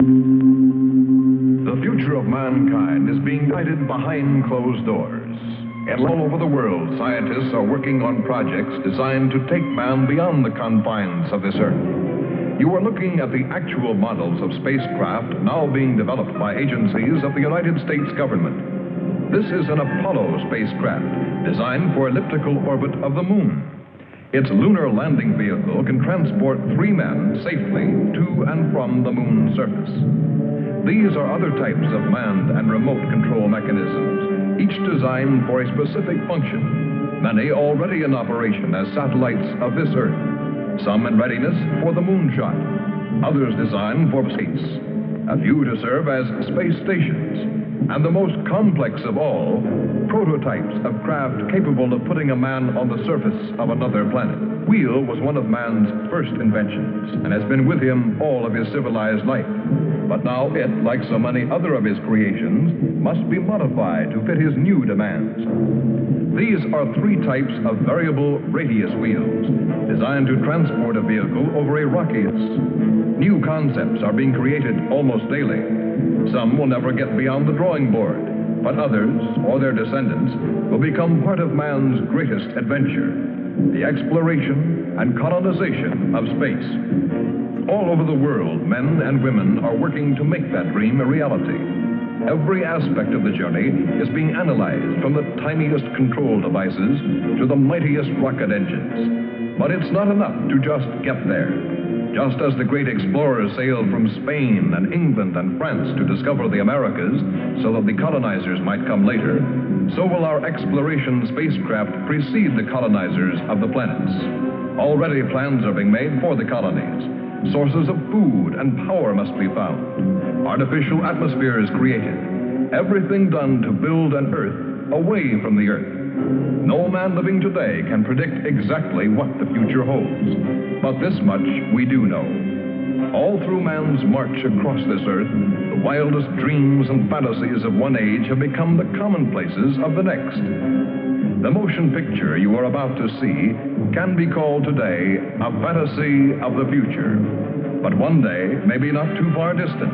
The future of mankind is being guided behind closed doors. And all over the world, scientists are working on projects designed to take man beyond the confines of this Earth. You are looking at the actual models of spacecraft now being developed by agencies of the United States government. This is an Apollo spacecraft designed for elliptical orbit of the moon. Its lunar landing vehicle can transport 3 men safely to and from the moon's surface. These are other types of manned and remote control mechanisms, each designed for a specific function, many already in operation as satellites of this Earth, some in readiness for the moonshot, others designed for space, a few to serve as space stations, and the most complex of all, prototypes of craft capable of putting a man on the surface of another planet. Wheel was one of man's first inventions and has been with him all of his civilized life. But now it, like so many other of his creations, must be modified to fit his new demands. These are 3 types of variable radius wheels, designed to transport a vehicle over a rocky. New concepts are being created almost daily. Some will never get beyond the drawing board, but others, or their descendants, will become part of man's greatest adventure, the exploration and colonization of space. All over the world, men and women are working to make that dream a reality. Every aspect of the journey is being analyzed, from the tiniest control devices to the mightiest rocket engines. But it's not enough to just get there. Just as the great explorers sailed from Spain and England and France to discover the Americas so that the colonizers might come later, so will our exploration spacecraft precede the colonizers of the planets. Already plans are being made for the colonies. Sources of food and power must be found. Artificial atmospheres created. Everything done to build an Earth away from the Earth. No man living today can predict exactly what the future holds. But this much we do know. All through man's march across this Earth, the wildest dreams and fantasies of one age have become the commonplaces of the next. The motion picture you are about to see can be called today a fantasy of the future. But one day, maybe not too far distant,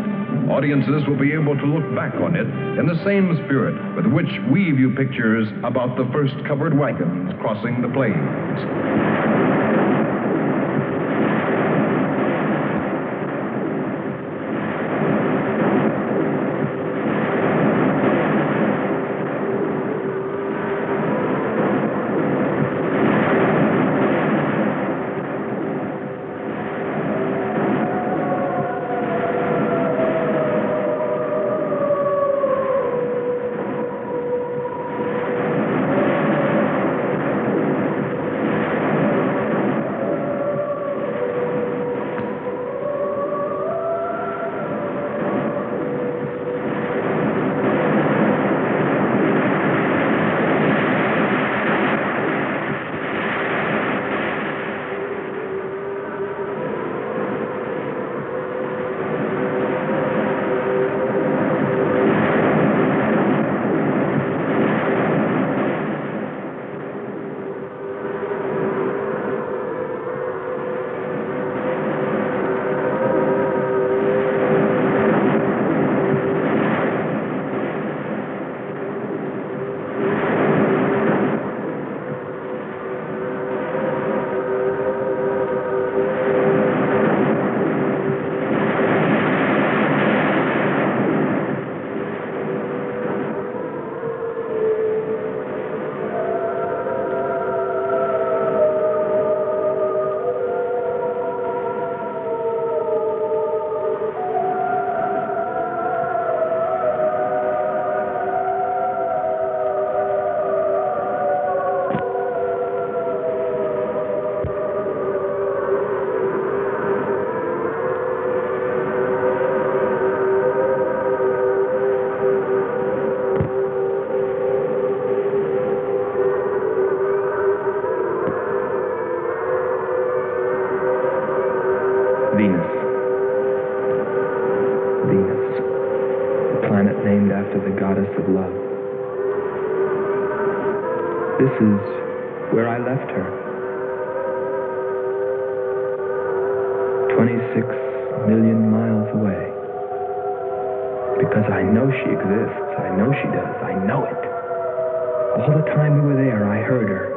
audiences will be able to look back on it in the same spirit with which we view pictures about the first covered wagons crossing the plains. This is where I left her. 26 million miles away. Because I know she exists. I know she does. I know it. All the time we were there, I heard her.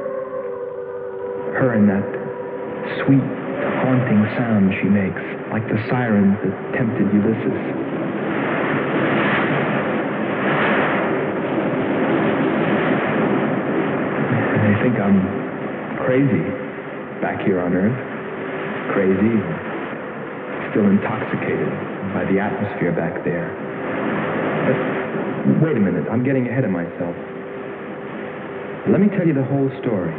Her and that sweet, haunting sound she makes, like the sirens that tempted Ulysses. They think I'm crazy back here on Earth. Crazy, still intoxicated by the atmosphere back there. But wait a minute, I'm getting ahead of myself. Let me tell you the whole story.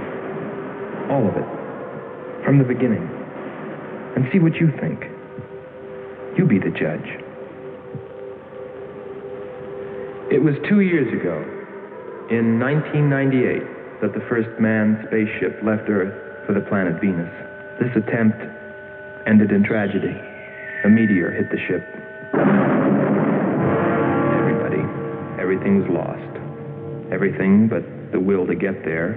All of it. From the beginning. And see what you think. You be the judge. It was 2 years ago, in 1998, that the first manned spaceship left Earth for the planet Venus. This attempt ended in tragedy. A meteor hit the ship. Everything was lost. Everything but the will to get there,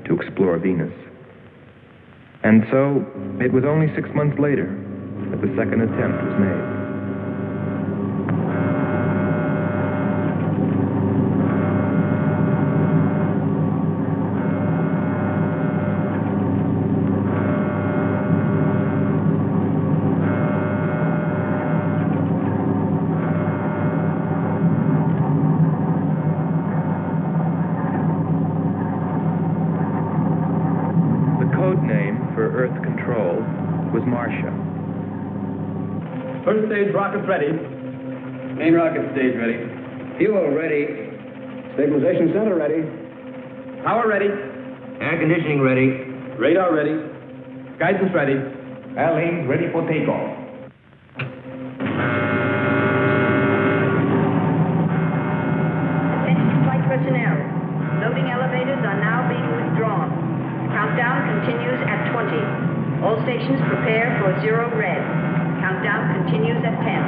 to explore Venus. And so, it was only 6 months later that the second attempt was made. First stage rockets ready. Main rocket stage ready. Fuel ready. Stabilization center ready. Power ready. Air conditioning ready. Radar ready. Guidance ready. Airlane ready for takeoff. Attention flight personnel. Loading elevators are now being withdrawn. Countdown continues at 20. All stations prepare for 0 red. Countdown continues at 10.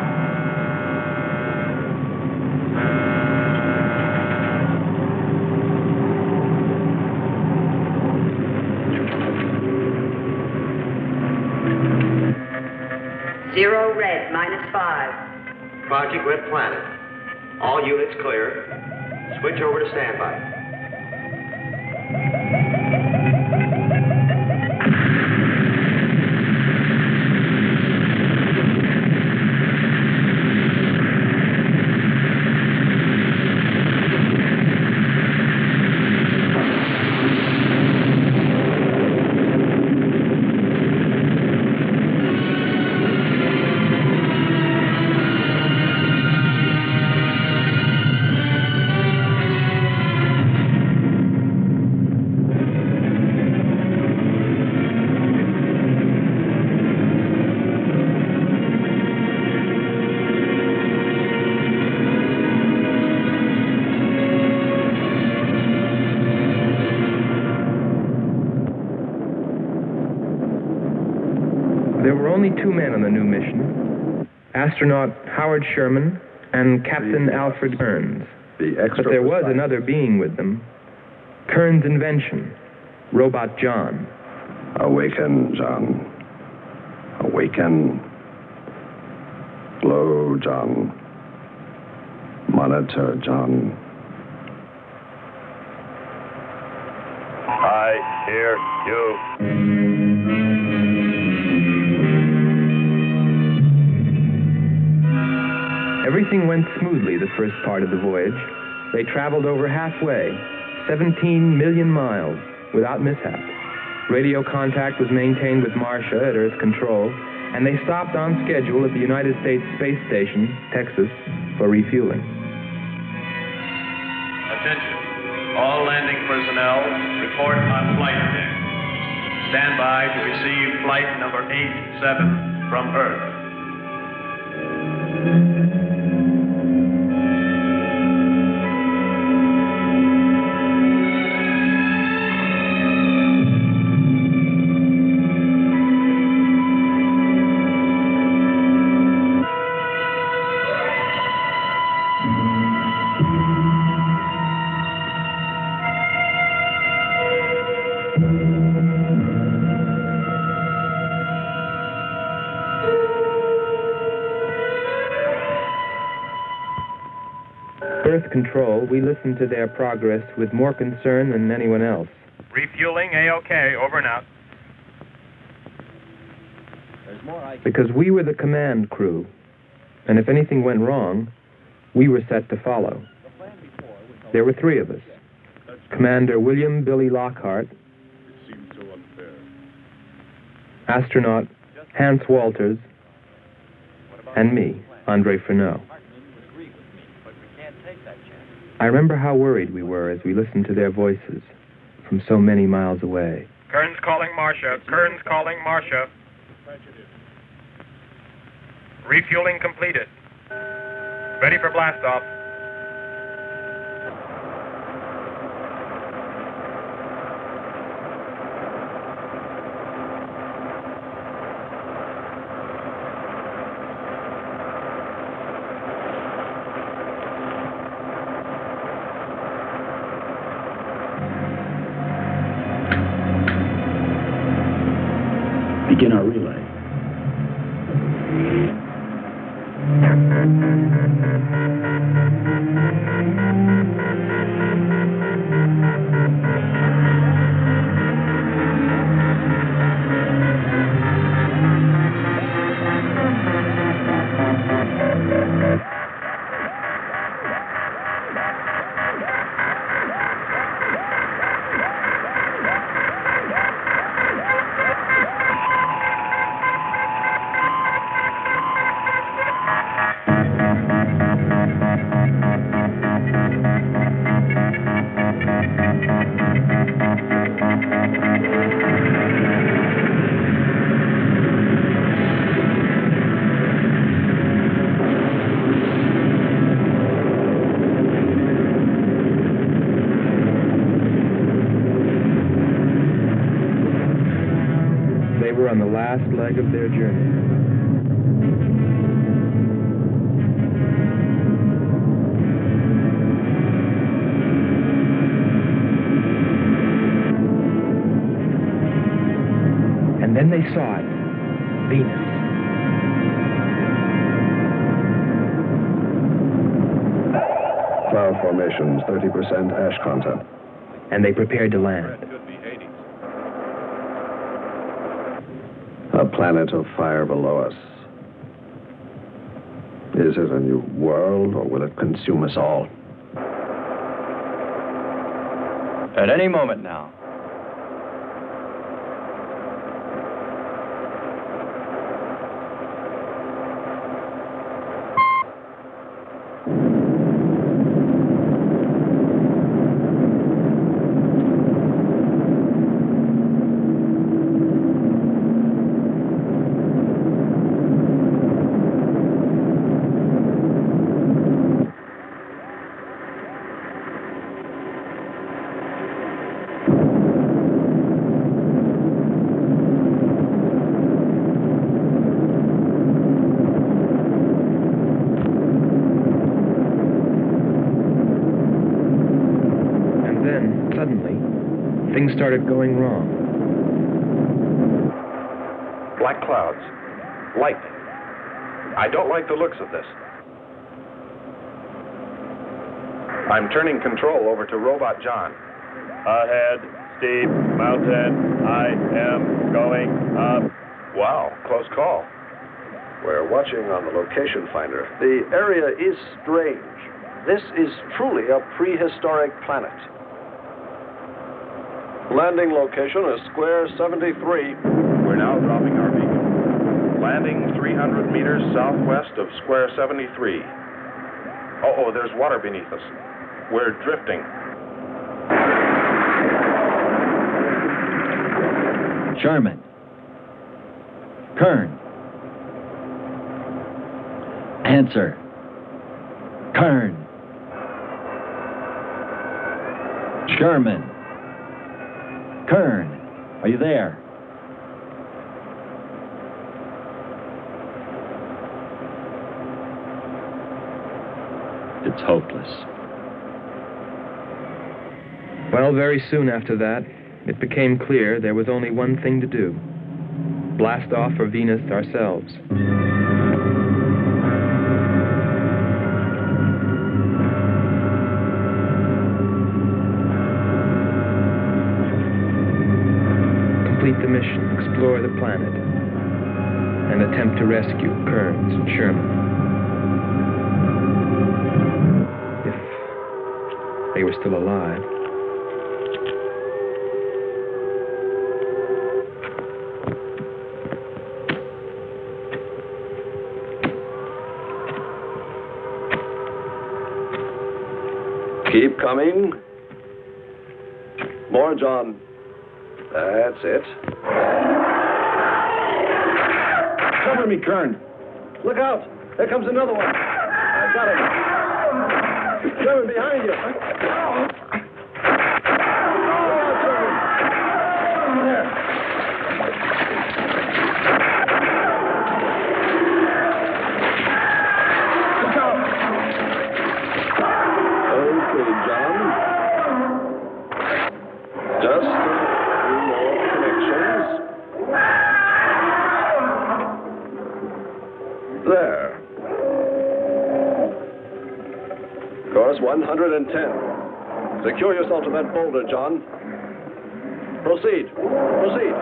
Zero red, -5. Project Red Planet. All units clear. Switch over to standby. There were only 2 men on the new mission, astronaut Howard Sherman and Captain Alfred Kearns. But there was another being with them, Kearns' invention, Robot John. Awaken, John. Awaken. Slow, John. Monitor, John. I hear you. Everything went smoothly the first part of the voyage. They traveled over halfway, 17 million miles, without mishap. Radio contact was maintained with Marcia at Earth Control, and they stopped on schedule at the United States Space Station, Texas, for refueling. Attention. All landing personnel, report on flight deck. Stand by to receive flight number 87 from Earth. Earth Control, we listened to their progress with more concern than anyone else. Refueling A-OK, over and out. Because we were the command crew, and if anything went wrong, we were set to follow. There were 3 of us. Commander William Billy Lockhart, astronaut Hans Walters, and me, Andre Freneau. I remember how worried we were as we listened to their voices from so many miles away. Kern's calling Marcia. Kern's calling Marcia. Refueling completed. Ready for blast-off. Begin our relay. On the last leg of their journey. And then they saw it, Venus. Cloud formations, 30% ash content. And they prepared to land. A planet of fire below us. Is it a new world, or will it consume us all? At any moment now. Things started going wrong. Black clouds. Lightning. I don't like the looks of this. I'm turning control over to Robot John. Ahead, steep mountain. I am going up. Wow, close call. We're watching on the location finder. The area is strange. This is truly a prehistoric planet. Landing location is square 73. We're now dropping our beacon. Landing 300 meters southwest of square 73. Oh, there's water beneath us. We're drifting. Sherman. Kern. Answer. Kern. Sherman. Kern, are you there? It's hopeless. Well, very soon after that, it became clear there was only one thing to do. Blast off for Venus ourselves. explore the planet and attempt to rescue Kearns and Sherman. If they were still alive. Keep coming. More, John. That's it. Cover me, Kern. Look out. There comes another one. I got him. Sherman, behind you. There. Look out. Okay, John. Just a few more connections. There. Course 110. Secure yourself to that boulder, John. Proceed. Proceed.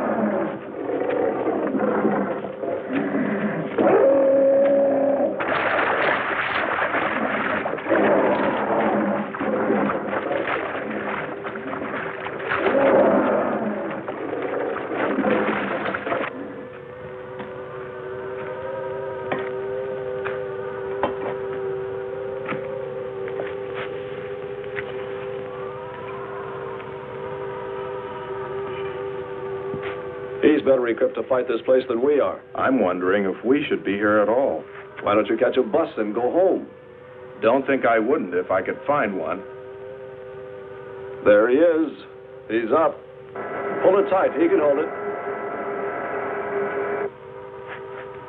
He's better equipped to fight this place than we are. I'm wondering if we should be here at all. Why don't you catch a bus and go home? Don't think I wouldn't if I could find one. There he is. He's up. Pull it tight. He can hold it.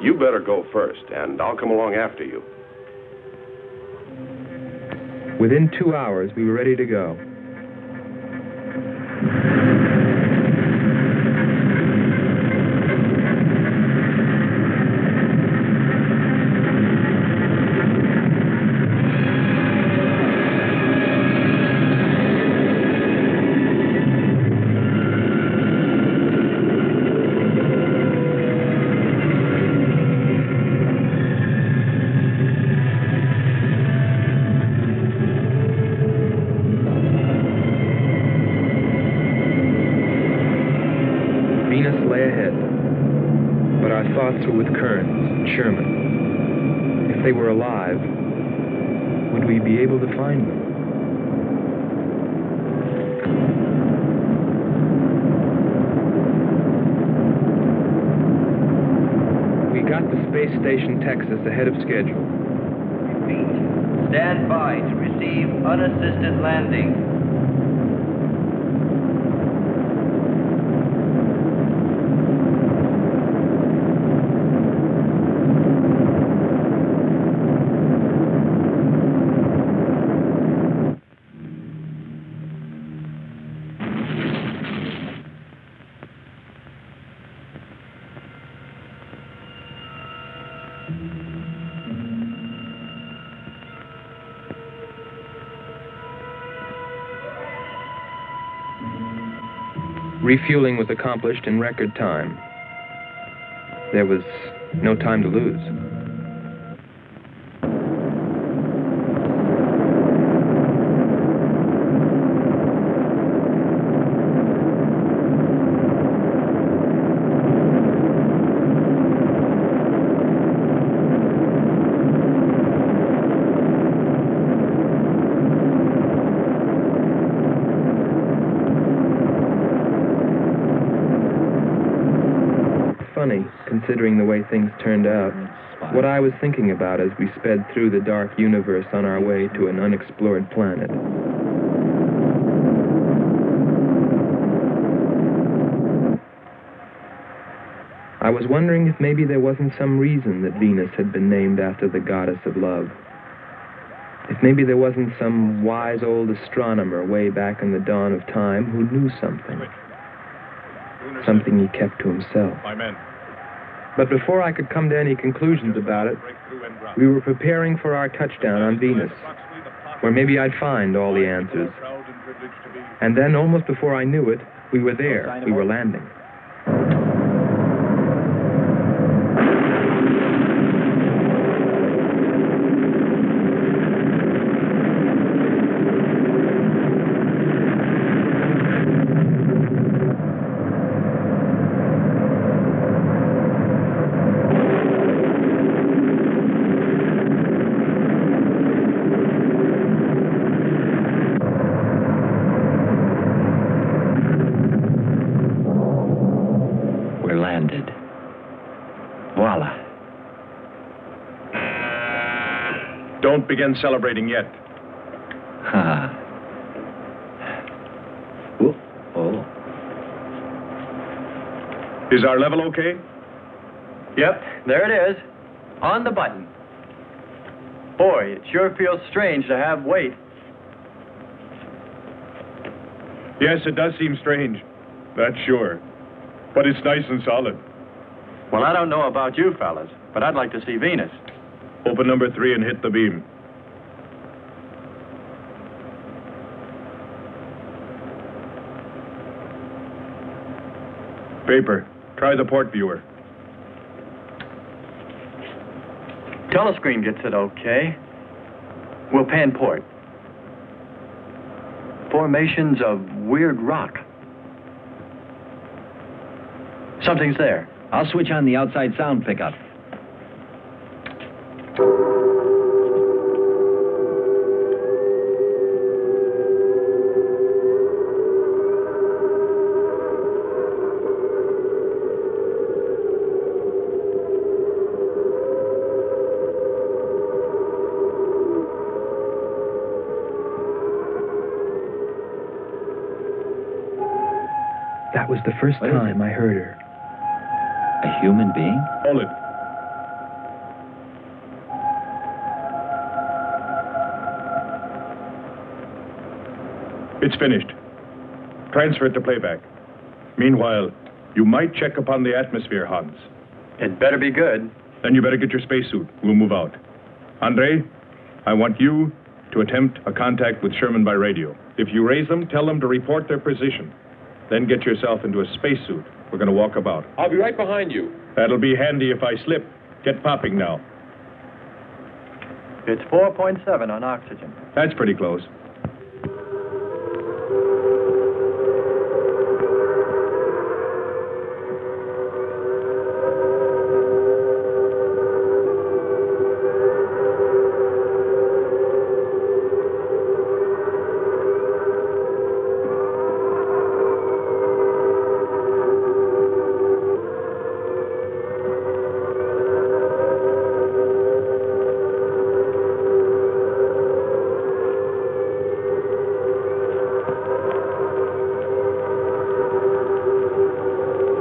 You better go first, and I'll come along after you. Within 2 hours, we were ready to go. With Kearns and Sherman. If they were alive, would we be able to find them? We got to Space Station Texas ahead of schedule. Repeat. Stand by to receive unassisted landing. Refueling was accomplished in record time. There was no time to lose. Considering the way things turned out, what I was thinking about as we sped through the dark universe on our way to an unexplored planet. I was wondering if maybe there wasn't some reason that Venus had been named after the goddess of love. If maybe there wasn't some wise old astronomer way back in the dawn of time who knew something. Something he kept to himself. But before I could come to any conclusions about it, we were preparing for our touchdown on Venus, where maybe I'd find all the answers. And then, almost before I knew it, we were there. We were landing. Don't begin celebrating yet. Ha. Oh. Is our level okay? Yep, there it is. On the button. Boy, it sure feels strange to have weight. Yes, it does seem strange. That's sure. But it's nice and solid. Well, I don't know about you fellas, but I'd like to see Venus. Open number 3 and hit the beam. Paper, try the port viewer. Telescreen gets it okay. We'll pan port. Formations of weird rock. Something's there. I'll switch on the outside sound pickup. That was the first time I heard her. A human being? Hold it. It's finished. Transfer it to playback. Meanwhile, you might check upon the atmosphere, Hans. It better be good. Then you better get your spacesuit. We'll move out. Andre, I want you to attempt a contact with Sherman by radio. If you raise them, tell them to report their position. Then get yourself into a spacesuit. We're going to walk about. I'll be right behind you. That'll be handy if I slip. Get popping now. It's 4.7 on oxygen. That's pretty close.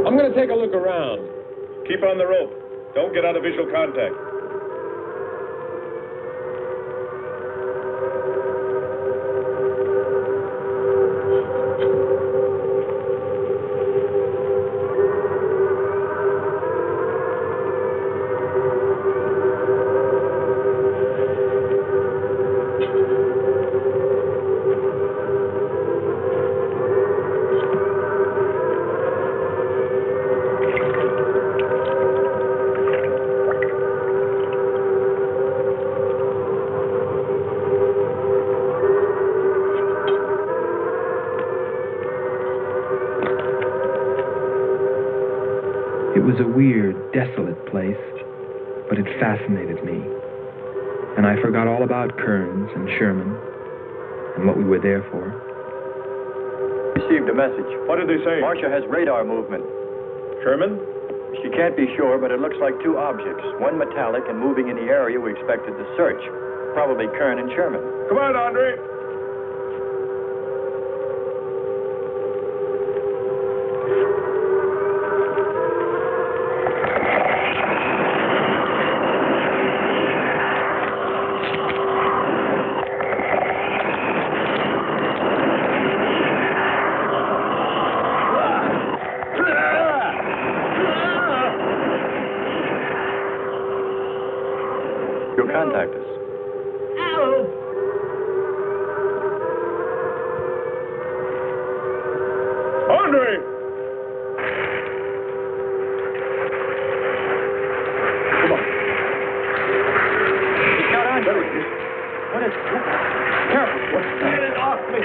I'm going to take a look around. Keep on the rope. Don't get out of visual contact. It was a weird, desolate place, but it fascinated me. And I forgot all about Kearns and Sherman and what we were there for. Received a message. What did they say? Marcia has radar movement. Sherman? She can't be sure, but it looks like two objects. One metallic and moving in the area we expected to search. Probably Kern and Sherman. Come on, Andre. You'll contact us. Andre! Come on. He's got on. What is... Careful. Get it off me.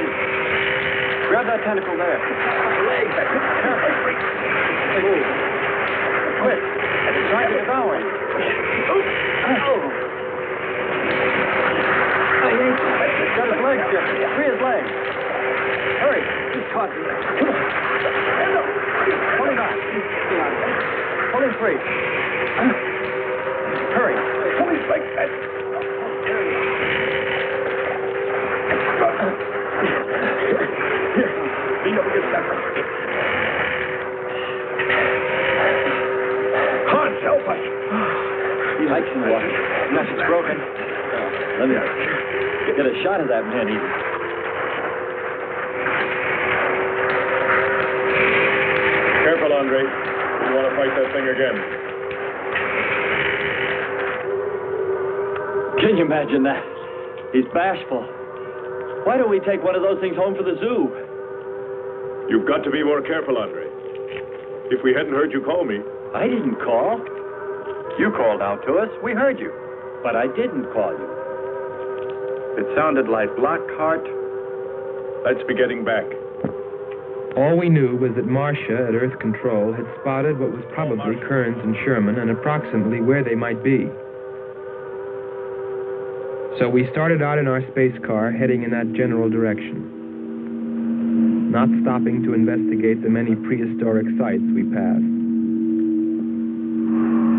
Grab that tentacle there. Leg. Careful. Move. Quick. It's trying to devour him. He's got his legs, Jeffrey. Free his legs. Hurry. He's caught. Come on. Pull him out. Pull him free. Hurry. Pull his legs. There he is. It's broken. Let me get a shot of that man. Careful, Andre. You want to fight that thing again. Can you imagine that? He's bashful. Why don't we take one of those things home for the zoo? You've got to be more careful, Andre. If we hadn't heard you call me... I didn't call. You called out to us. We heard you. But I didn't call you. It sounded like Lockhart. Let's be getting back. All we knew was that Marcia at Earth Control had spotted what was probably Kearns and Sherman and approximately where they might be. So we started out in our space car, heading in that general direction, not stopping to investigate the many prehistoric sites we passed.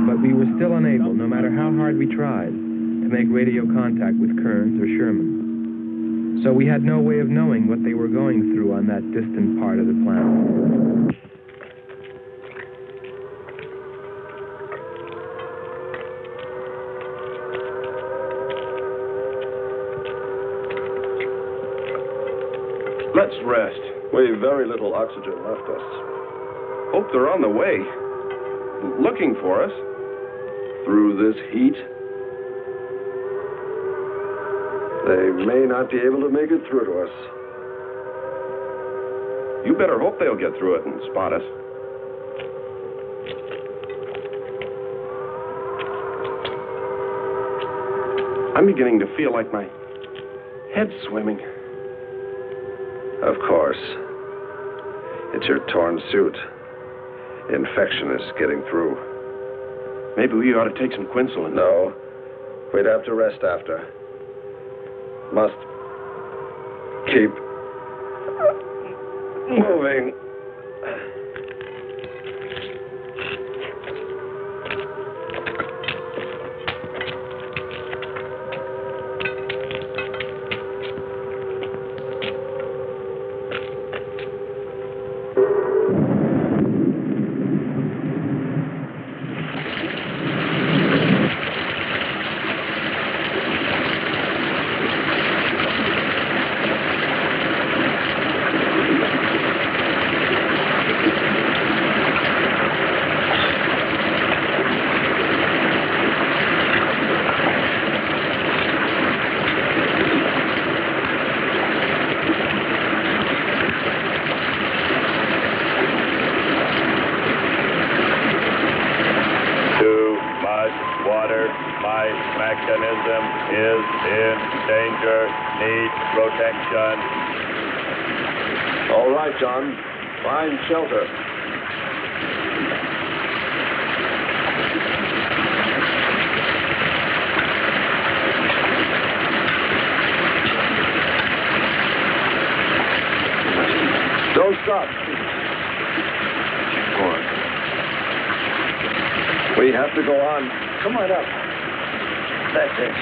But we were still unable, no matter how hard we tried, to make radio contact with Kearns or Sherman. So we had no way of knowing what they were going through on that distant part of the planet. Let's rest. We've very little oxygen left us. Hope they're on the way. Looking for us. Through this heat. They may not be able to make it through to us. You better hope they'll get through it and spot us. I'm beginning to feel like my head's swimming. Of course. It's your torn suit. Infection is getting through. Maybe we ought to take some quinsulin. No. We'd have to rest after. Must keep moving. All right, John. Find shelter. Don't stop. Keep going. We have to go on. Come on up. That's it.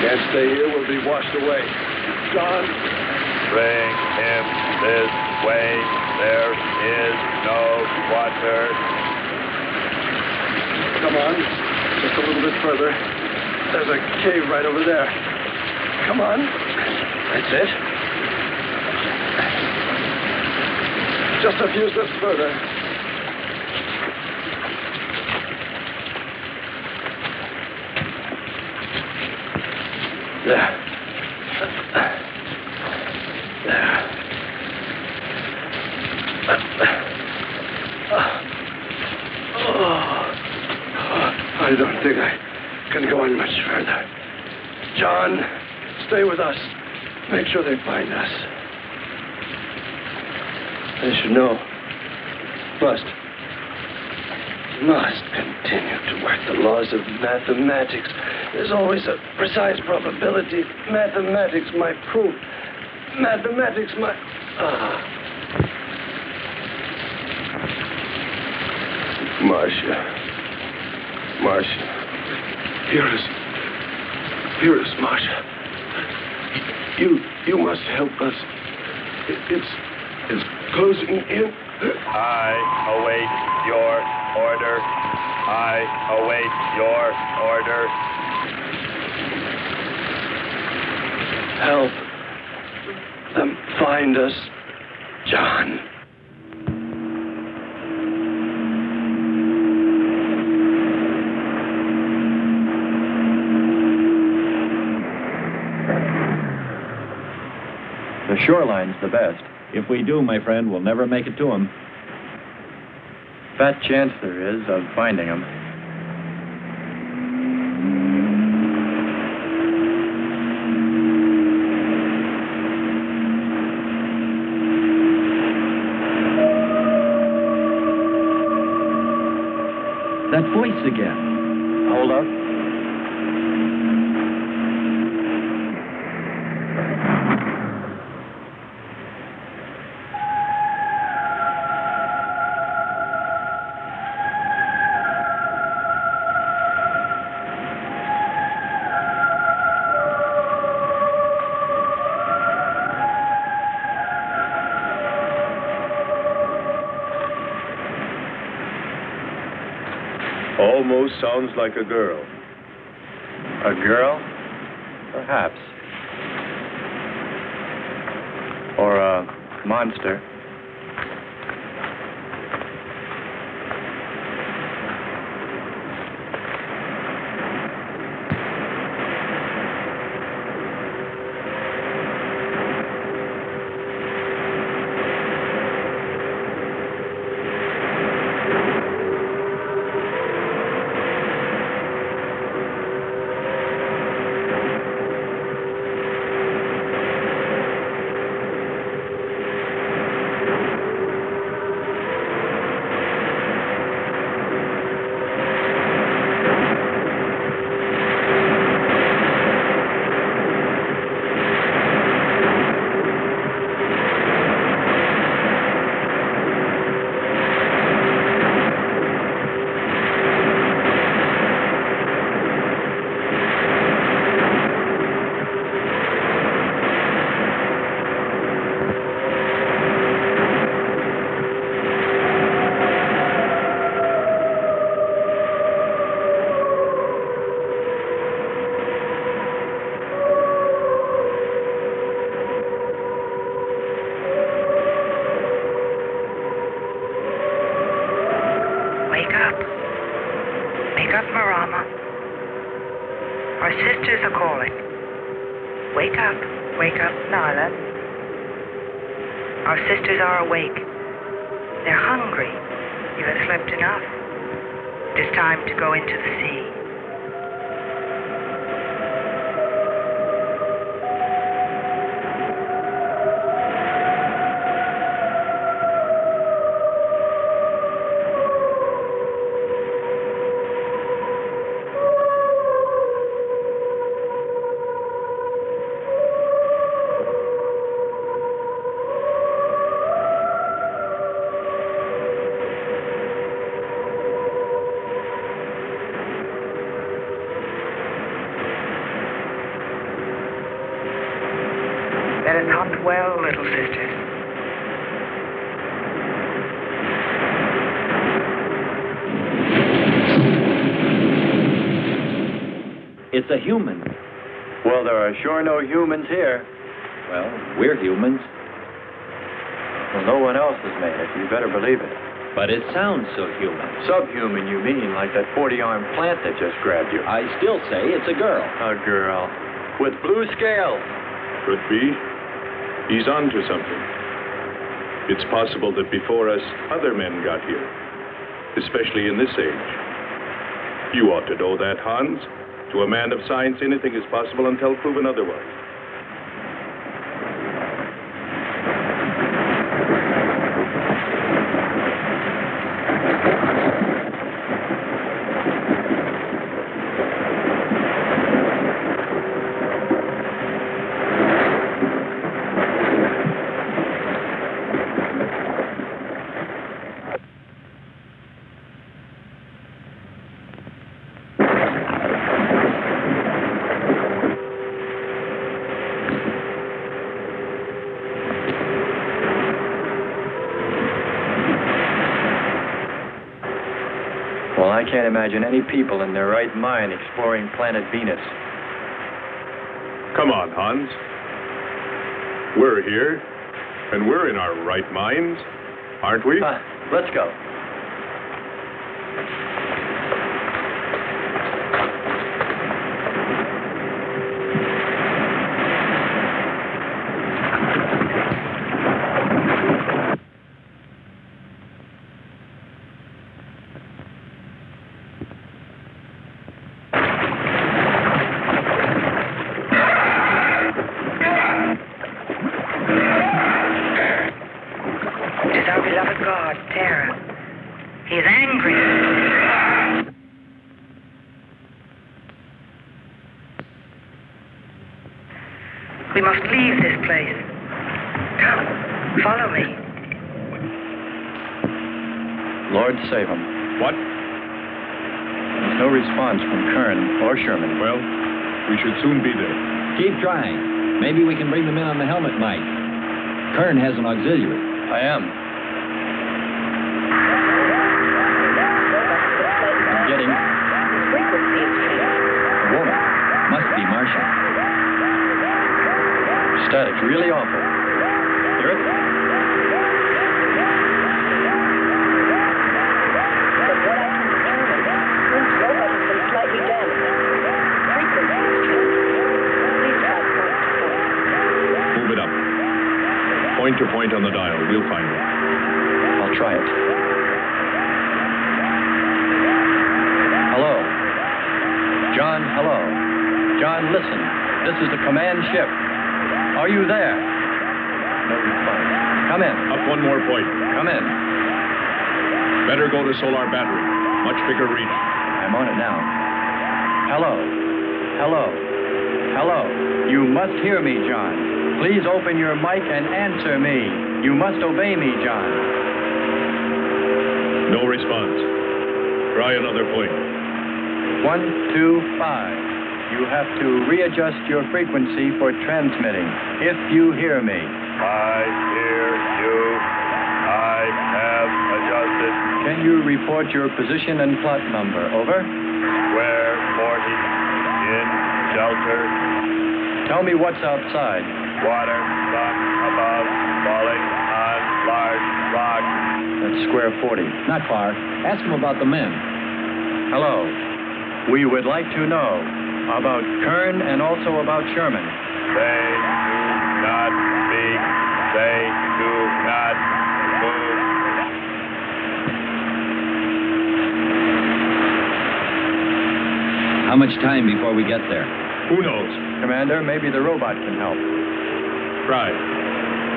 Can't stay here, we'll be washed away. John. Bring him this way. There is no water. Come on. Just a little bit further. There's a cave right over there. Come on. That's it. Just a few steps further. There. I don't think I can go on much further. John, stay with us. Make sure they find us. They should know. Must continue to work the laws of mathematics. There's always a precise probability. Mathematics, my proof. Mathematics, my... Marcia. Here is Marcia. You must help us. It's closing in. I await your order. I await your order. Help them find us, John. The shoreline's the best. If we do, my friend, we'll never make it to him. Fat chance there is of finding him. That voice again. Hold up. Almost sounds like a girl. A girl? Perhaps. Or a monster. Well, little sisters. It's a human. Well, there are sure no humans here. Well, we're humans. Well, no one else has made it. You better believe it. But it sounds so human. Subhuman, you mean, like that 40-armed plant that just grabbed you. I still say it's a girl. A girl. With blue scales. Could be. He's on to something. It's possible that before us, other men got here, especially in this age. You ought to know that, Hans. To a man of science, anything is possible until proven otherwise. Well, I can't imagine any people in their right mind exploring planet Venus. Come on, Hans. We're here, and we're in our right minds, aren't we? Let's go. We must leave this place. Come, follow me. Lord save him. What? There's no response from Kern or Sherman. Well, we should soon be there. Keep trying. Maybe we can bring them in on the helmet mic. Kern has an auxiliary. I am. I'm getting... Frequency is changing. A woman. Must be Martian. Static, really awful. Hear it? From what I can determine, Prince Robot has been slightly damaged. Frequency is changing. Please try point to point. Move it up. Point to point on the dial. We'll find it. I'll try it. Hello. John, hello. John, listen. This is the command ship. Are you there? No response. Come in. Up one more point. Come in. Better go to solar battery. Much bigger reach. I'm on it now. Hello. Hello. Hello. You must hear me, John. Please open your mic and answer me. You must obey me, John. No response. Try another point. 1, 2, 5. You have to readjust your frequency for transmitting. If you hear me. I hear you. I have adjusted. Can you report your position and plot number? Over. Square 40. In shelter. Tell me what's outside. Water, sun above, falling on large rock. That's square 40. Not far. Ask him about the men. Hello. We would like to know about Kern and also about Sherman. They do not speak. They do not move. How much time before we get there? Who knows? Commander, maybe the robot can help. Try.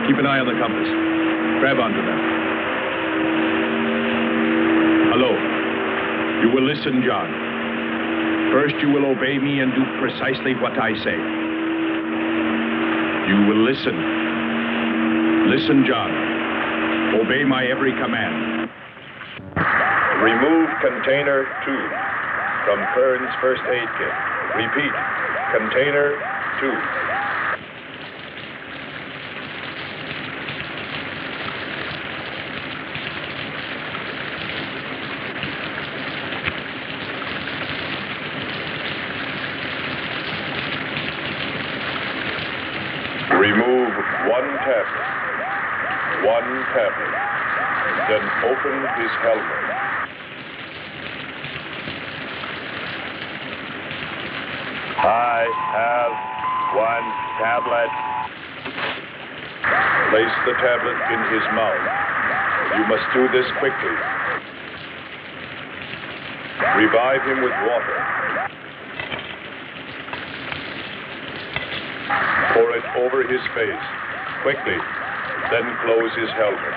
Keep an eye on the compass. Grab onto them. Hello. You will listen, John. First, you will obey me and do precisely what I say. You will listen. Listen, John. Obey my every command. Remove container 2 from Kern's first aid kit. Repeat, container 2. Remove one tablet. Then open his helmet. I have one tablet. Place the tablet in his mouth. You must do this quickly. Revive him with water. Pour it over his face. Quickly. Then close his helmet.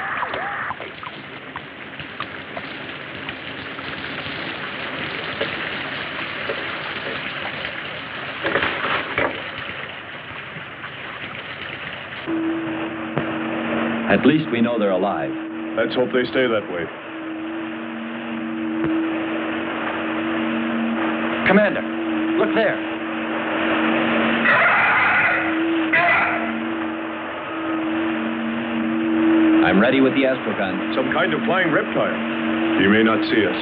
At least we know they're alive. Let's hope they stay that way. Commander, look there. I'm ready with the astrogun. Some kind of flying reptile. He may not see us.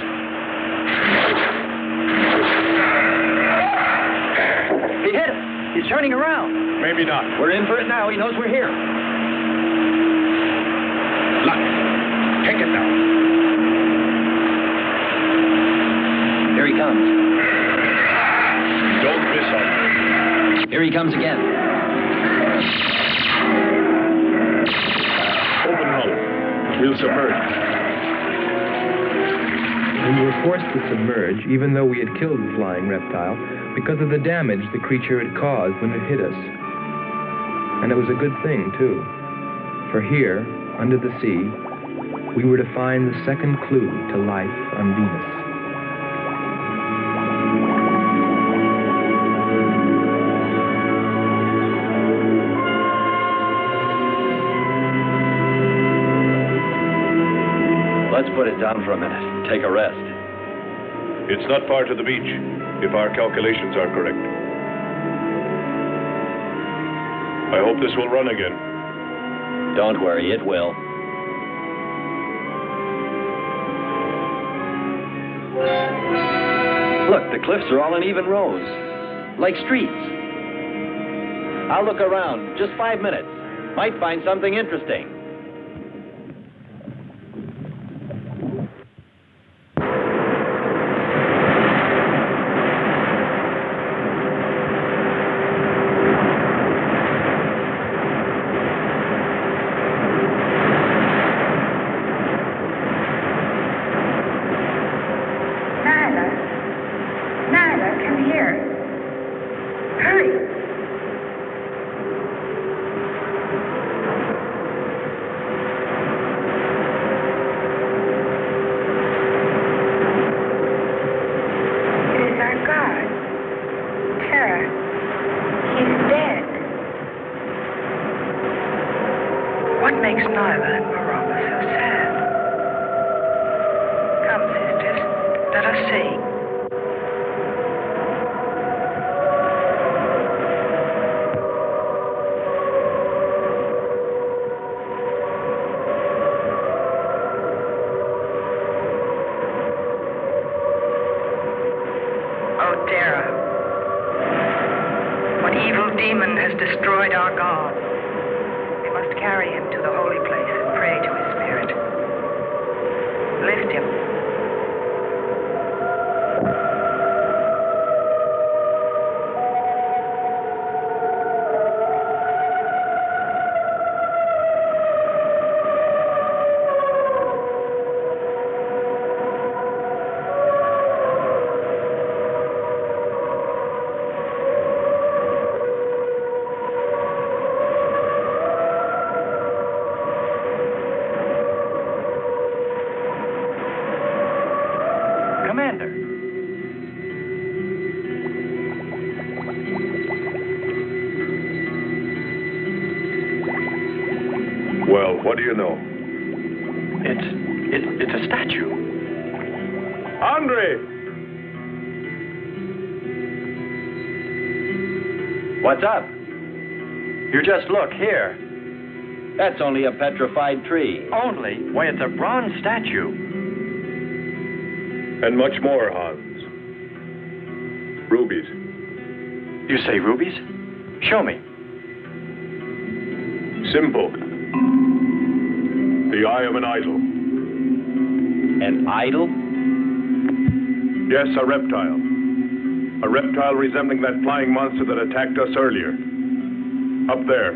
He hit us. He's turning around. Maybe not. We're in for it now. He knows we're here. Luck. Take it now. Here he comes. Don't miss him. Here he comes again. Open hull. We'll submerge. We were forced to submerge, even though we had killed the flying reptile, because of the damage the creature had caused when it hit us. And it was a good thing, too. For here, under the sea, we were to find the second clue to life on Venus. Let's put it down for a minute. Take a rest. It's not far to the beach, if our calculations are correct. I hope this will run again. Don't worry, it will. Look, the cliffs are all in even rows, like streets. I'll look around. Just 5 minutes. Might find something interesting. What do you know? It's a statue. Andre! What's up? You just look here. That's only a petrified tree. Only? Why, it's a bronze statue. And much more, Hans. Rubies. You say rubies? Show me. Simple. The eye of an idol. An idol? Yes, a reptile. A reptile resembling that flying monster that attacked us earlier. Up there.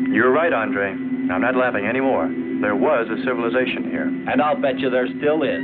You're right, Andre. I'm not laughing anymore. There was a civilization here. And I'll bet you there still is.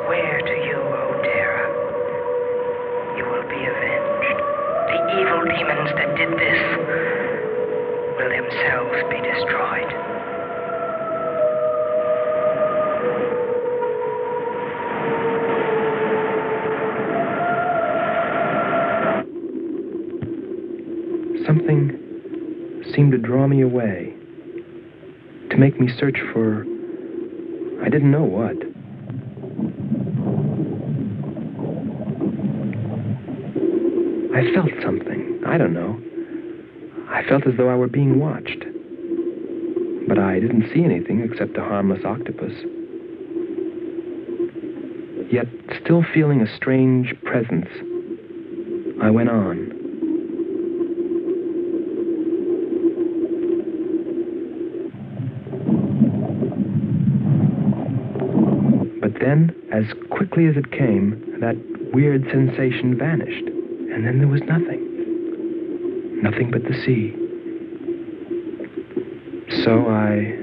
swear to you, O Terra, you will be avenged. The evil demons that did this will themselves be destroyed. Something seemed to draw me away, to make me search for, I didn't know what. I felt something, I don't know. I felt as though I were being watched. But I didn't see anything except a harmless octopus. Yet, still feeling a strange presence, I went on. But then, as quickly as it came, that weird sensation vanished. And then there was nothing. Nothing but the sea. So I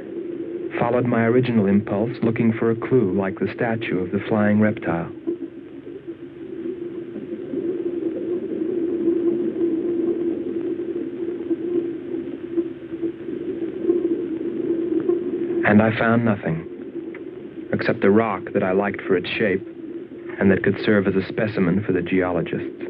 followed my original impulse, looking for a clue like the statue of the flying reptile. And I found nothing, except a rock that I liked for its shape and that could serve as a specimen for the geologists.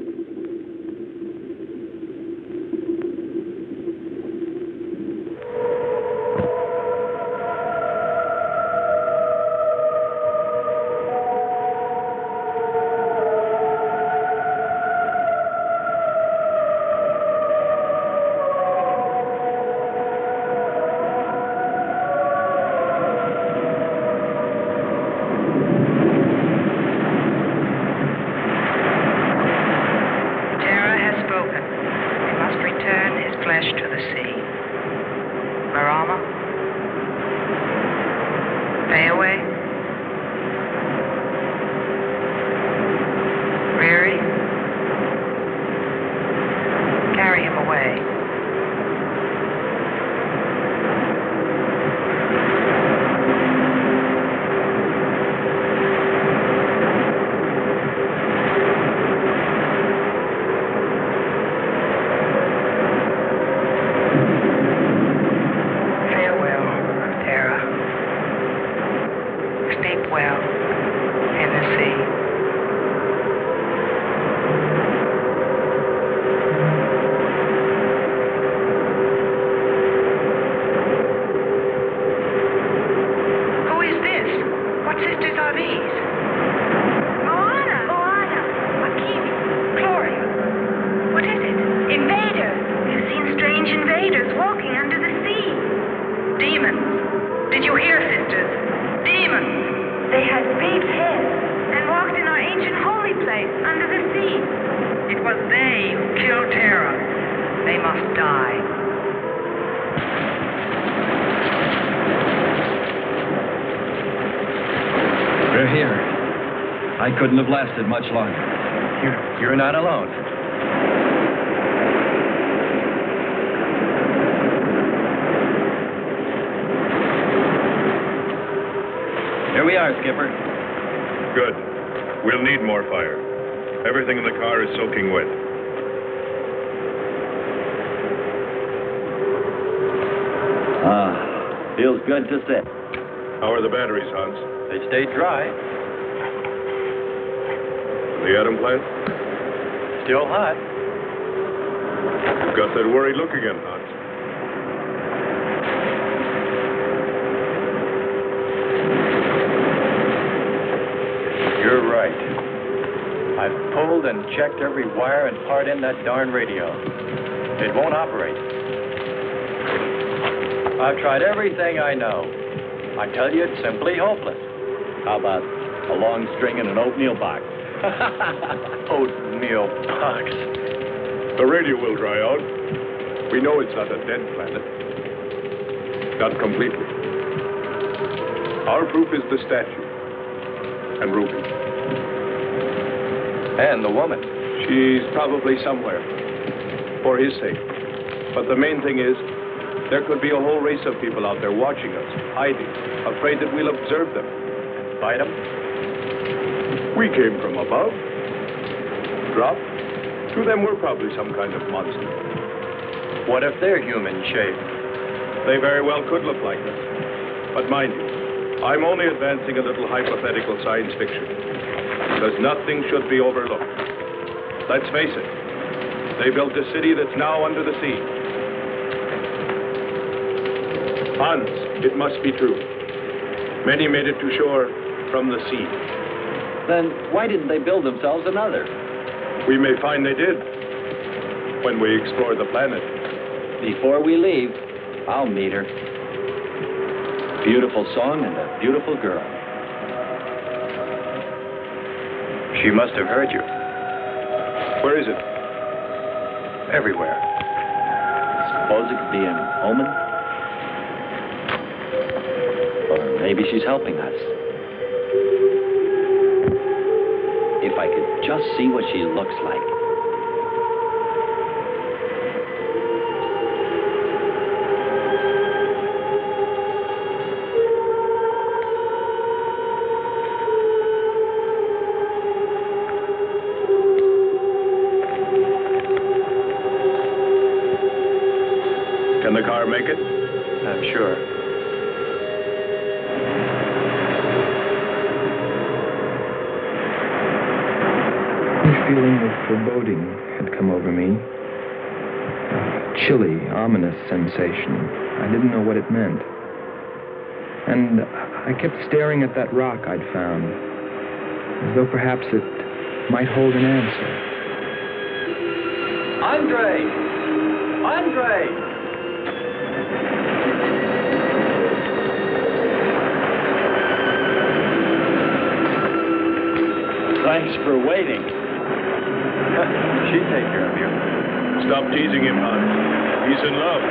Couldn't have lasted much longer. You're not alone. Here we are, Skipper. Good. We'll need more fire. Everything in the car is soaking wet. Feels good to sit. How are the batteries, Hans? They stayed dry. The atom plant? Still hot. You've got that worried look again, Hans. You're right. I've pulled and checked every wire and part in that darn radio. It won't operate. I've tried everything I know. I tell you, it's simply hopeless. How about a long string and an oatmeal box? Oatmeal box. The radio will dry out. We know it's not a dead planet. Not completely. Our proof is the statue. And Ruby. And the woman. She's probably somewhere. For his sake. But the main thing is, there could be a whole race of people out there watching us, hiding, afraid that we'll observe them. Fight them? We came from above. Dropped. To them, we're probably some kind of monster. What if they're human shape? They very well could look like them. But mind you, I'm only advancing a little hypothetical science fiction. Because nothing should be overlooked. Let's face it. They built a city that's now under the sea. Hans, it must be true. Many made it to shore from the sea. Then why didn't they build themselves another? We may find they did when we explore the planet. Before we leave, I'll meet her. Beautiful song and a beautiful girl. She must have heard you. Where is it? Everywhere. Suppose it could be an omen? Or maybe she's helping us. If I could just see what she looks like. Can the car make it? I'm sure. A feeling of foreboding had come over me. A chilly, ominous sensation. I didn't know what it meant. And I kept staring at that rock I'd found, as though perhaps it might hold an answer. Andre! Andre! Thanks for waiting. She'd take care of you. Stop teasing him, Hans. He's in love.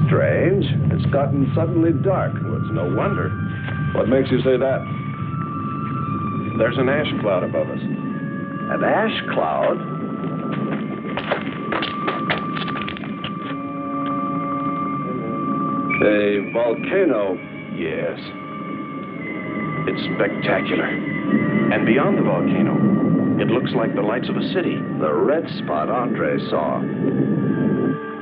Strange. It's gotten suddenly dark. Well, it's no wonder. What makes you say that? There's an ash cloud above us. An ash cloud? A volcano, yes. It's spectacular. And beyond the volcano, it looks like the lights of a city. The red spot Andre saw.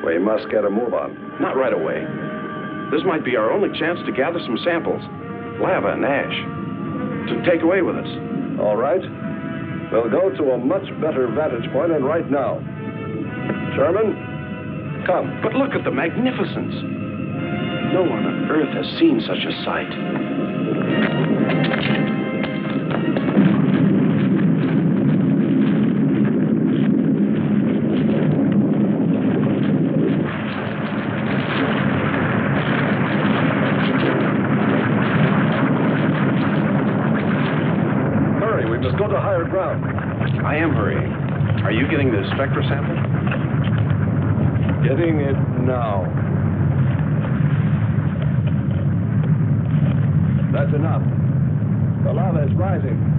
We must get a move on. Not right away. This might be our only chance to gather some samples. Lava and ash. To take away with us. All right. We'll go to a much better vantage point, and right now. Sherman, come. But look at the magnificence. No one on Earth has seen such a sight. Hurry, we must go to higher ground. I am hurrying. Are you getting the spectra sample? Getting it now. That's enough. The lava is rising.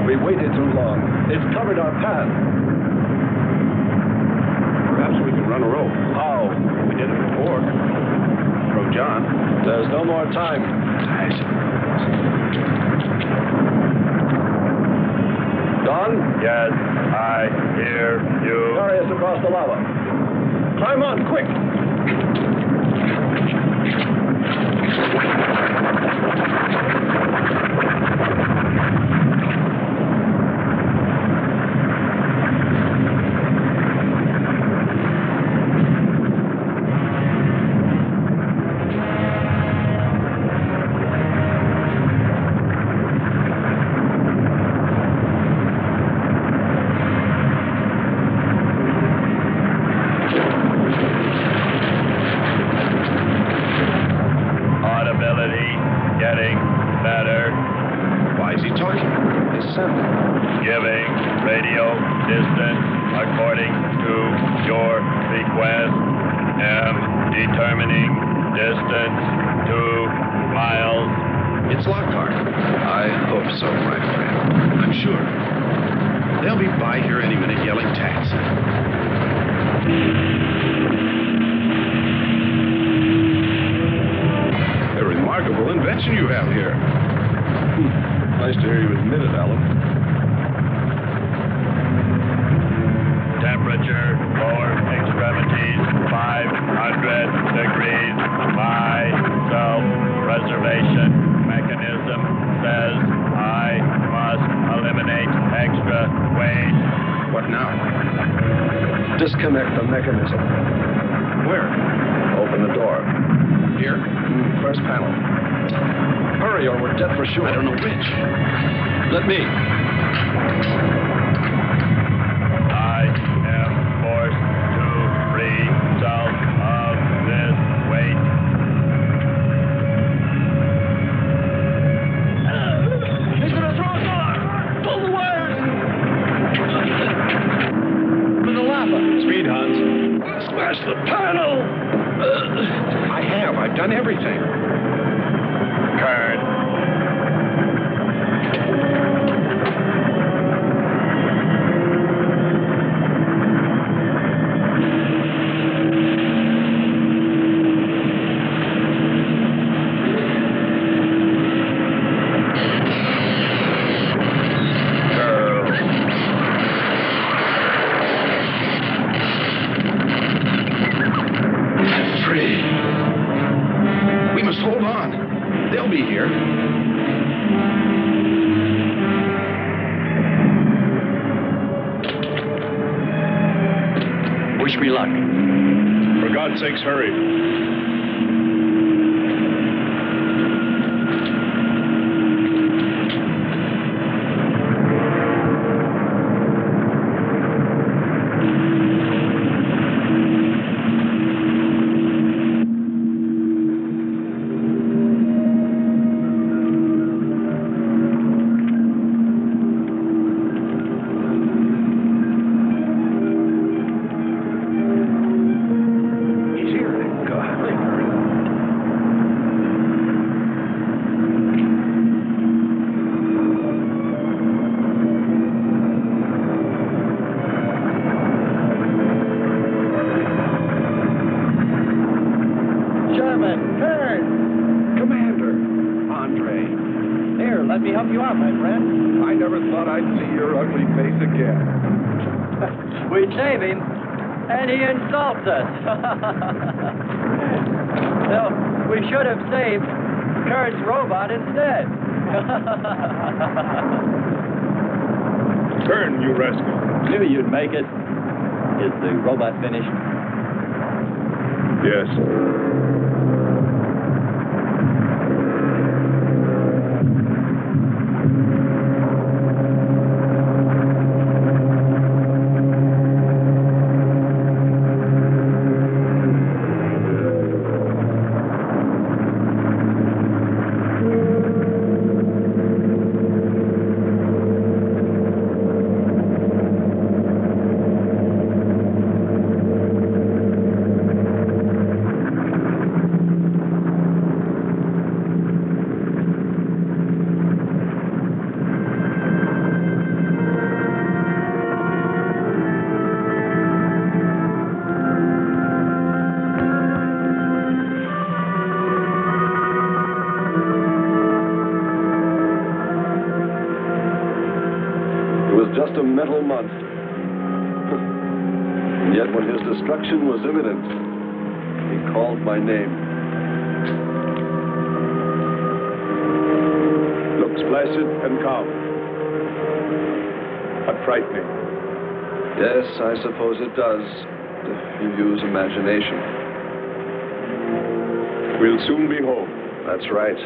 We waited too long. It's covered our path. Perhaps we can run a rope. How? We did it before. Throw John. There's no more time. Don? Yes, I hear you. Carry us across the lava. Climb on, quick! Audibility getting better. Why is he talking? His sound. Giving radio distance according to your request. Am determining distance 2 miles. It's Lockhart. I hope so, my friend. I'm sure. They'll be by here any minute yelling taxi. A remarkable invention you have here. Nice to hear you admit it, Alan. Temperature, lower extremities, 500 degrees. My self-preservation mechanism says I must eliminate extra weight. What now? Disconnect the mechanism. Where? Open the door. Here? First panel. Hurry or we're dead for sure. I don't know which. Let me. I am forced to free myself of this weight. He's gonna throw us off! Pull the wires! For the lava. Speed, Hans. Smash the panel! I've done everything. Kern. Wish me luck. For God's sakes, hurry. He's here. Thank God. Let me help you out, my friend. I never thought I'd see your ugly face again. We save him, and he insults us. No, we should have saved Kern's robot instead. Kern, you rascal. Knew you'd make it. Is the robot finished? Yes. Just a mental month. And yet when his destruction was imminent, he called my name. Looks placid and calm. But frightening. Yes, I suppose it does, if you use imagination. We'll soon be home. That's right,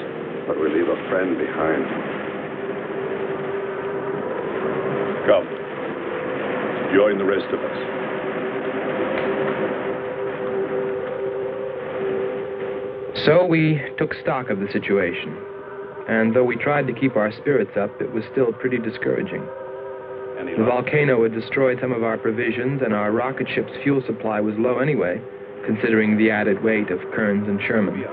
but we leave a friend behind. Come. Join the rest of us. So we took stock of the situation. And though we tried to keep our spirits up, it was still pretty discouraging. The volcano had destroyed some of our provisions, and our rocket ship's fuel supply was low anyway, considering the added weight of Kearns and Sherman.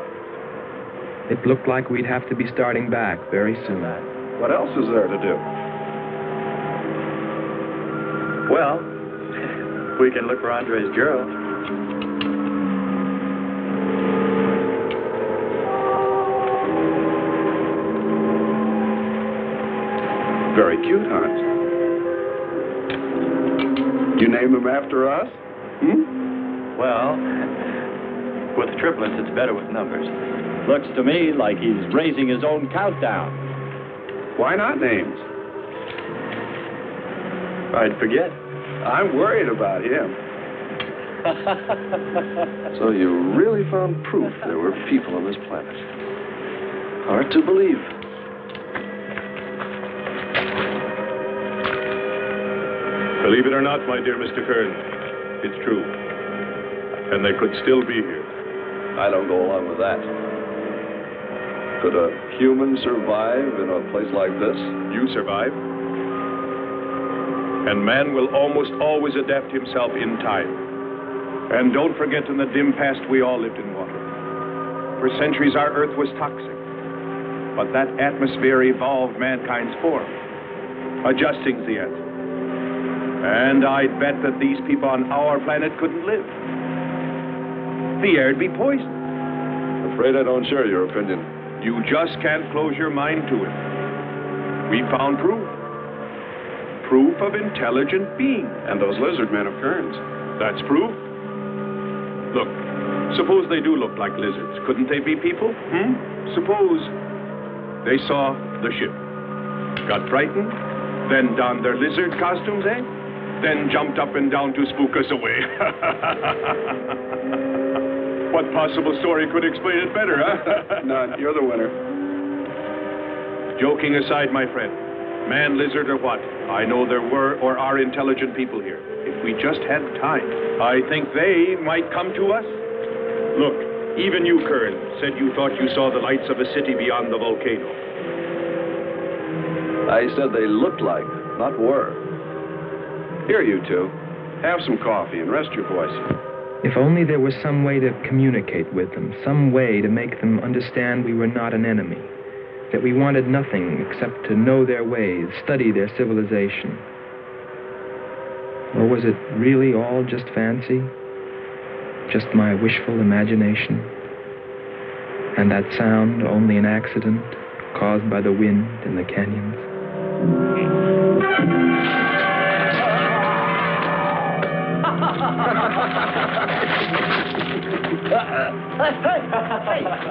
It looked like we'd have to be starting back very soon. What else is there to do? Well, we can look for Andre's girl. Very cute, Hans. You name him after us? Well, with triplets, it's better with numbers. Looks to me like he's raising his own countdown. Why not names? I'd forget. I'm worried about him. So you really found proof there were people on this planet. Hard to believe. Believe it or not, my dear Mr. Kern, it's true. And they could still be here. I don't go along with that. Could a human survive in a place like this? You survive. And man will almost always adapt himself in time. And don't forget, in the dim past, we all lived in water. For centuries, our Earth was toxic. But that atmosphere evolved mankind's form, adjusting the Earth. And I'd bet that these people on our planet couldn't live. The air'd be poisoned. Afraid I don't share your opinion. You just can't close your mind to it. We found proof. Proof of intelligent being. And those lizard men of Kearns. That's proof. Look, suppose they do look like lizards. Couldn't they be people? Suppose they saw the ship, got frightened, then donned their lizard costumes, then jumped up and down to spook us away. What possible story could explain it better, huh? None. You're the winner. Joking aside, my friend, man, lizard, or what, I know there were or are intelligent people here. If we just had time, I think they might come to us. Look, even you, Kern, said you thought you saw the lights of a city beyond the volcano. I said they looked like, not were. Here, you two. Have some coffee and rest your voice. If only there was some way to communicate with them, some way to make them understand we were not an enemy, that we wanted nothing except to know their ways, study their civilization. Or was it really all just fancy? Just my wishful imagination? And that sound only an accident, caused by the wind in the canyons.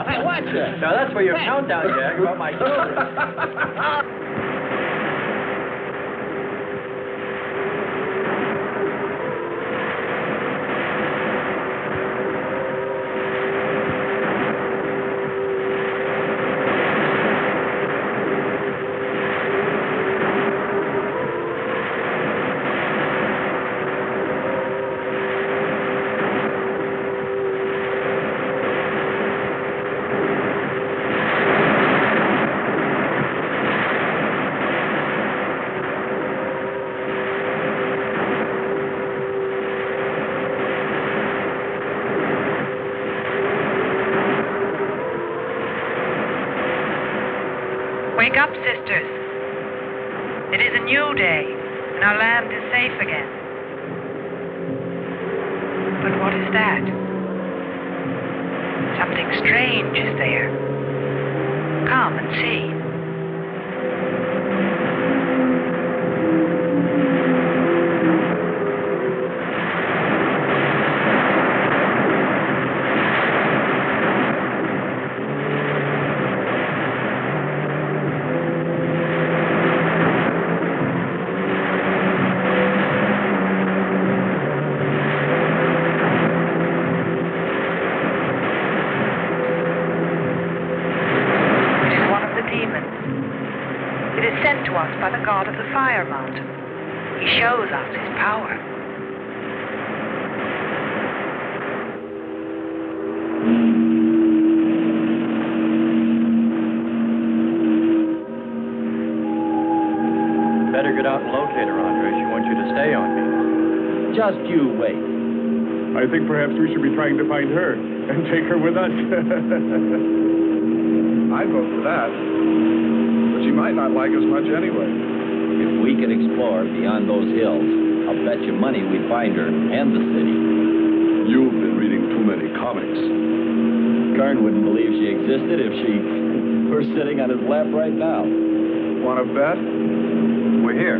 Hey, watch it. Now that's for your countdown, Jack, about my children. Wake up, sisters. It is a new day, and our land is safe again. But what is that? Something strange is there. Come and see. By the god of the fire mountain. He shows us his power. Better get out and locate her, Andre. She wants you to stay on me. Just you wait. I think perhaps we should be trying to find her and take her with us. I'd vote for that. But she might not like us much anyway. If we can explore beyond those hills, I'll bet you money we'd find her and the city. You've been reading too many comics. Kern wouldn't believe she existed if she were sitting on his lap right now. Want to bet? We're here.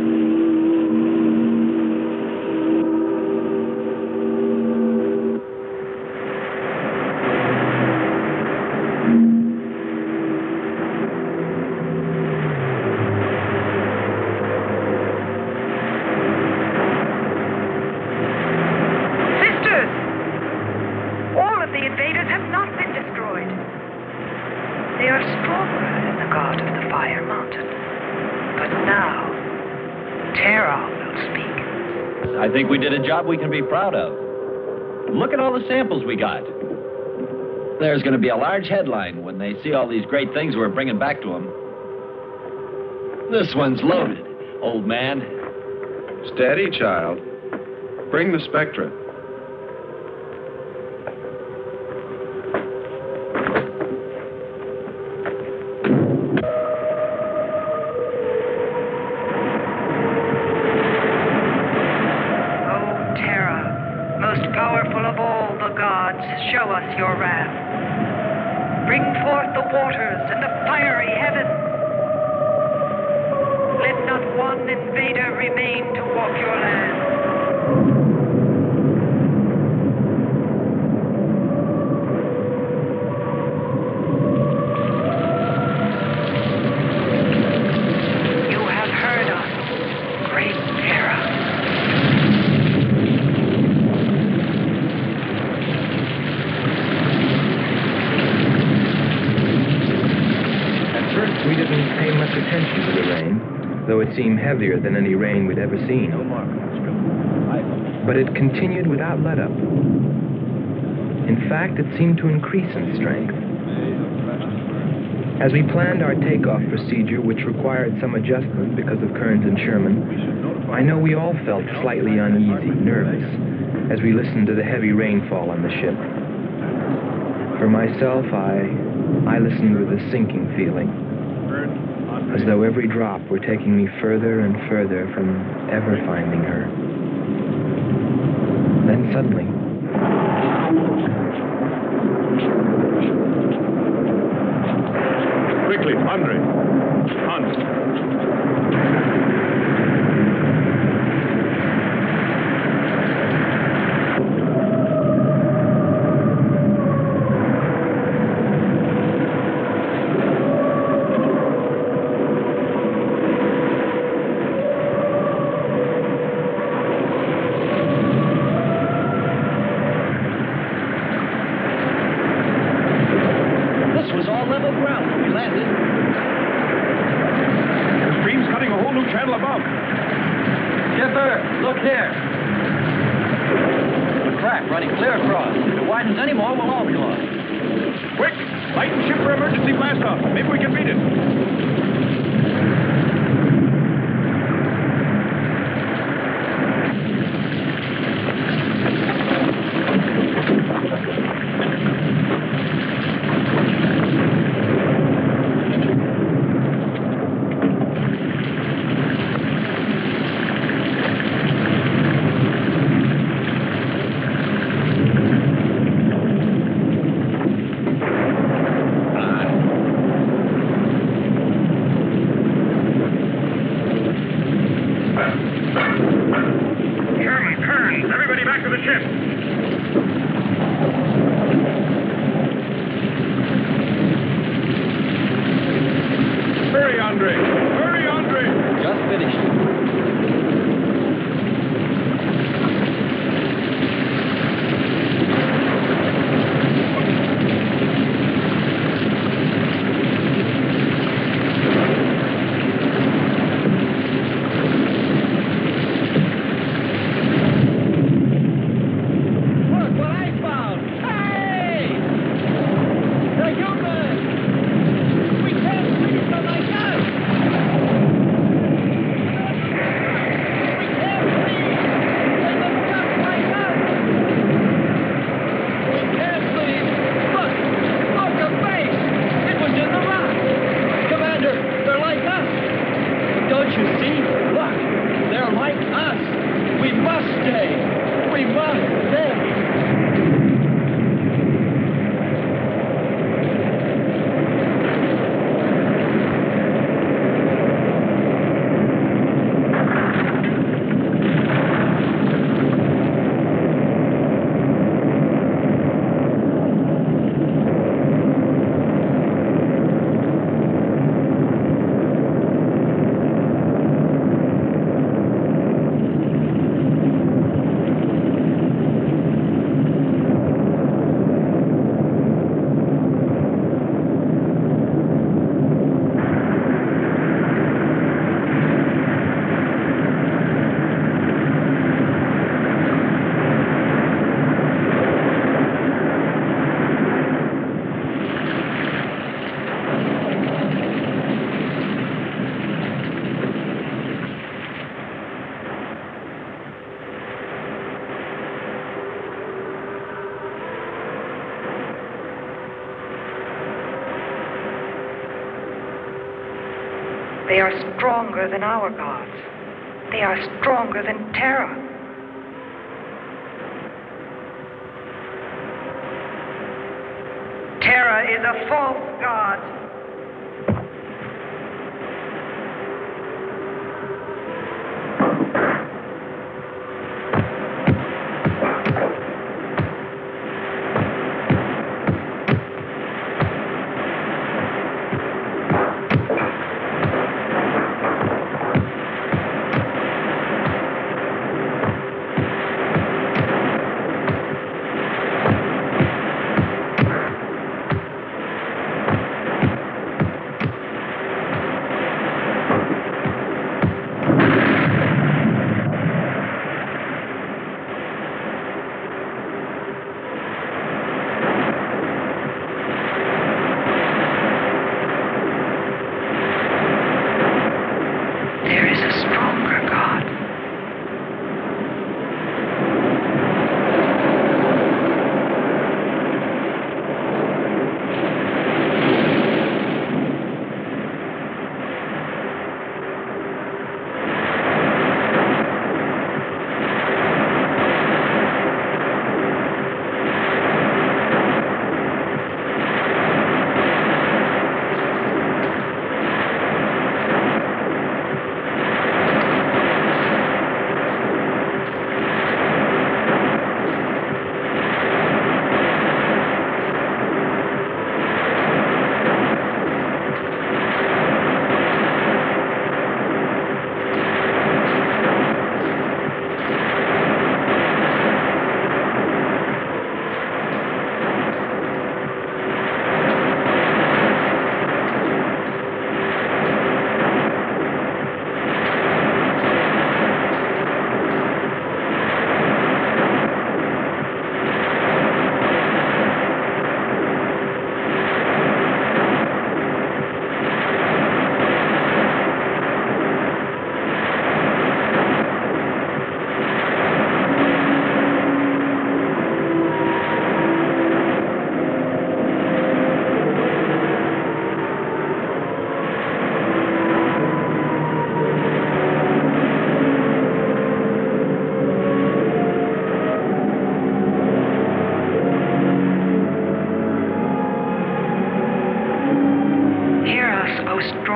I think we did a job we can be proud of. Look at all the samples we got. There's going to be a large headline when they see all these great things we're bringing back to them. This one's loaded, old man. Steady, child. Bring the spectra. Show us your wrath. Bring forth the waters and the fiery heaven. Let not one invader remain to walk your land. You have heard us, great Terra. We didn't pay much attention to the rain, though it seemed heavier than any rain we'd ever seen. But it continued without let-up. In fact, it seemed to increase in strength. As we planned our takeoff procedure, which required some adjustment because of Kearns and Sherman, I know we all felt slightly uneasy, nervous, as we listened to the heavy rainfall on the ship. For myself, I listened with a sinking feeling, as though every drop were taking me further and further from ever finding her. Then suddenly, Quickly, Andre. Hans. They are stronger than our gods. They are stronger than Terra. Terra is a false god.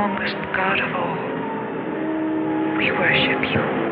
strongest God of all. We worship you.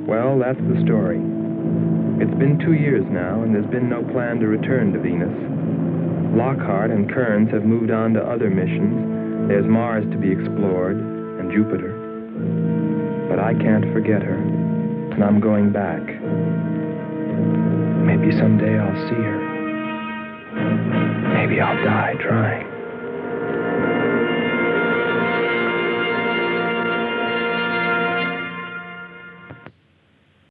Well, that's the story. It's been 2 years now, and there's been no plan to return to Venus. Lockhart and Kearns have moved on to other missions. There's Mars to be explored, and Jupiter. But I can't forget her, and I'm going back. Maybe someday I'll see her. Maybe I'll die trying.